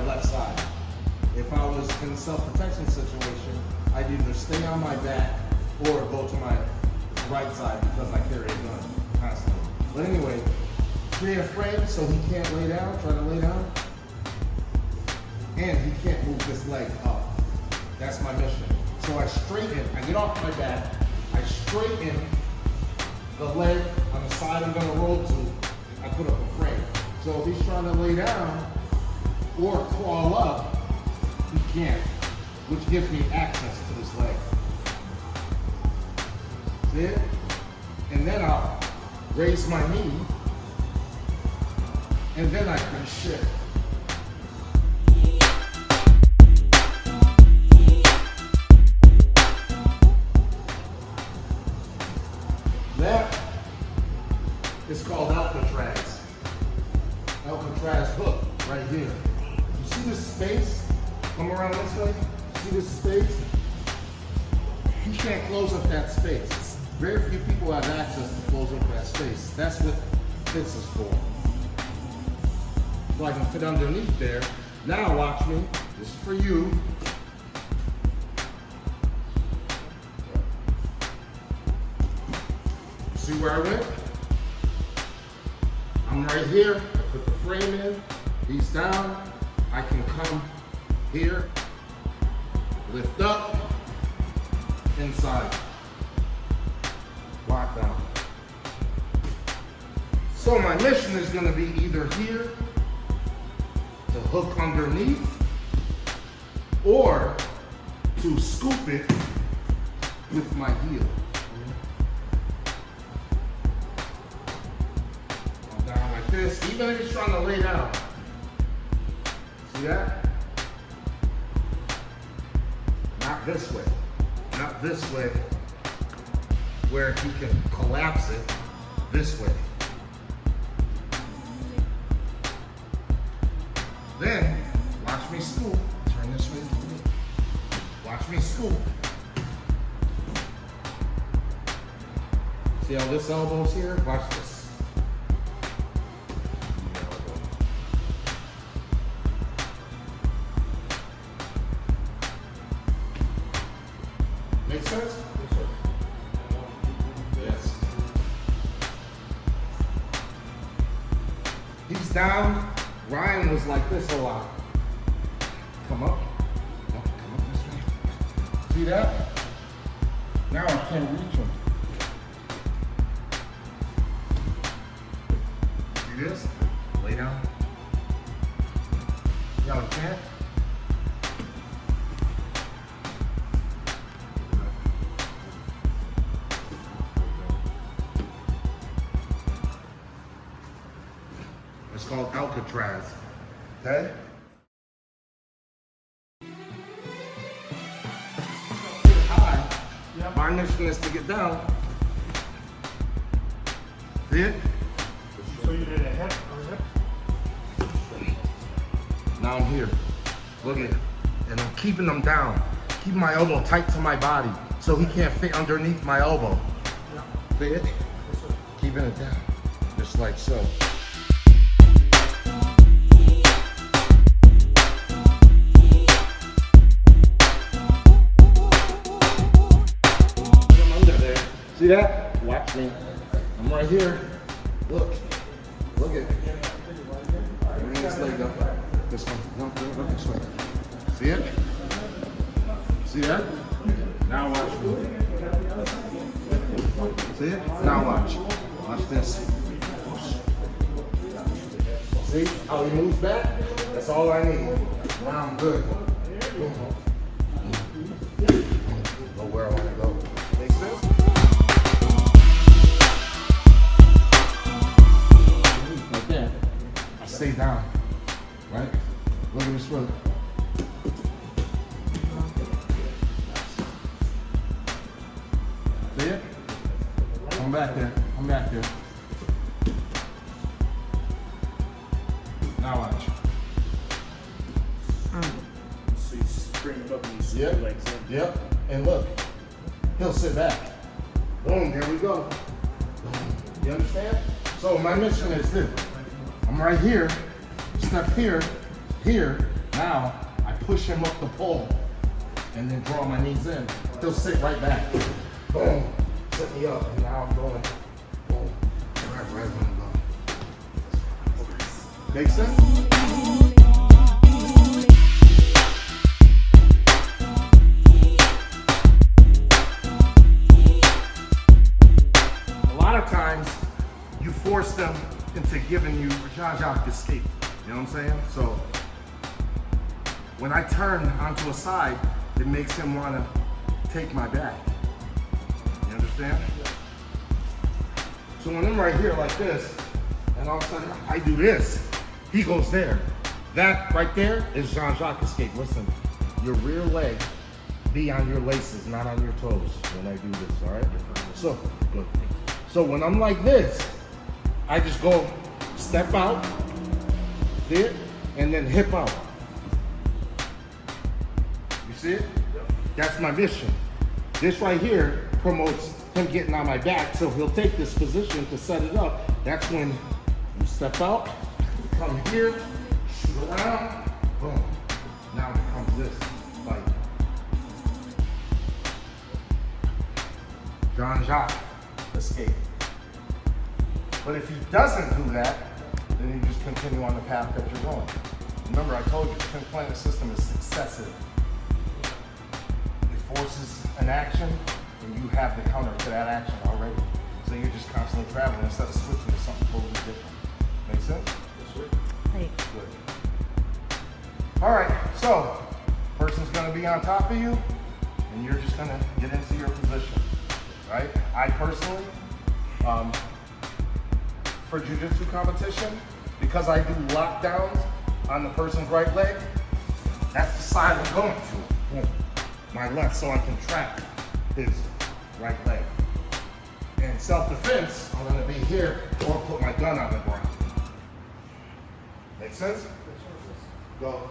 left side. If I was in a self-protection situation, I'd either stay on my back or go to my right side because I carry a gun constantly. But anyway, create a frame so he can't lay down, try to lay down. And he can't move this leg up. That's my mission. So I straighten, I get off my back, I straighten the leg on the side I'm gonna roll to, I put up a frame. So if he's trying to lay down or crawl up, he can't, which gives me access to this leg. See it? And then I'll raise my knee, and then I can shift. That is called Alcatraz. Alcatraz hook right here. You see this space? Come around this way. See this space? You can't close up that space. Very few people have access to close up that space. That's what this is for. So I can fit underneath there. Now watch me. This is for you. See where I went? I'm right here. I put the frame in. He's down. I can come here, lift up, inside, lock down. So my mission is going to be either here to hook underneath or to scoop it with my heel. Down like this, even if he's trying to lay down. See that? Not this way. Not this way, where he can collapse it. This way. Then, watch me scoop. Turn this way. Watch me scoop. See how this elbow's here? Watch this. Make sense? Yes, sir. Yes. He's down. Ryan was like this a lot. Come up. Come up this way. See that? Now I can't reach him. See this? Lay down. Y'all can't? It's called Alcatraz. Okay? High. Yeah. My mission is to get down. See it? So you did a hip or hip? Now I'm here. Look at it. And I'm keeping them down. Keeping my elbow tight to my body so he can't fit underneath my elbow. Yeah. See it? Yes, sir. Keeping it down. Just like so. See that? Watch me. I'm right here. Look. Look at it. Bring this leg up. This one. No, look this way. See it? See that? Now watch me. See it? Now watch. Watch this. See how he moves back? That's all I need. Now I'm good. Go where I want to go. Make sense? Stay down, right? Look at this foot. See it? Come back there. Come back there. Now watch. So you bring him up and you swing Yep. your legs in. Yep. And look, he'll sit back. Boom, there we go. You understand? So my mission is this. I'm right here, step here, here. Now, I push him up the pole and then draw my knees in. He'll sit right back. Boom. Set me up. And now I'm going. Boom. Right where I'm going. Make sense? A lot of times, you force them into giving you Jean Jacques Escape. You know what I'm saying? So, when I turn onto a side, it makes him want to take my back. You understand? So when I'm right here like this, and all of a sudden I do this, he goes there. That right there is Jean Jacques Escape. Listen, your rear leg be on your laces, not on your toes when I do this, all right? So, good. So when I'm like this, I just go step out, there, and then hip out. You see it? That's my mission. This right here promotes him getting on my back, so he'll take this position to set it up. That's when you step out, come here, shoot around, boom. Now it comes this fight. Jean Jacques Escape. But if he doesn't do that, then you just continue on the path that you're going. Remember, I told you the implanted system is successive. It forces an action, and you have the counter to that action already. So you're just constantly traveling instead of switching to something totally different. Make sense? Yes, sir. Right. Good. All right, so person's gonna be on top of you, and you're just gonna get into your position, right? I personally, for jiu-jitsu competition, because I do lockdowns on the person's right leg, that's the side I'm going to. Boom. My left, so I can trap his right leg. In self-defense, I'm gonna be here or put my gun on the ground. Make sense? Go.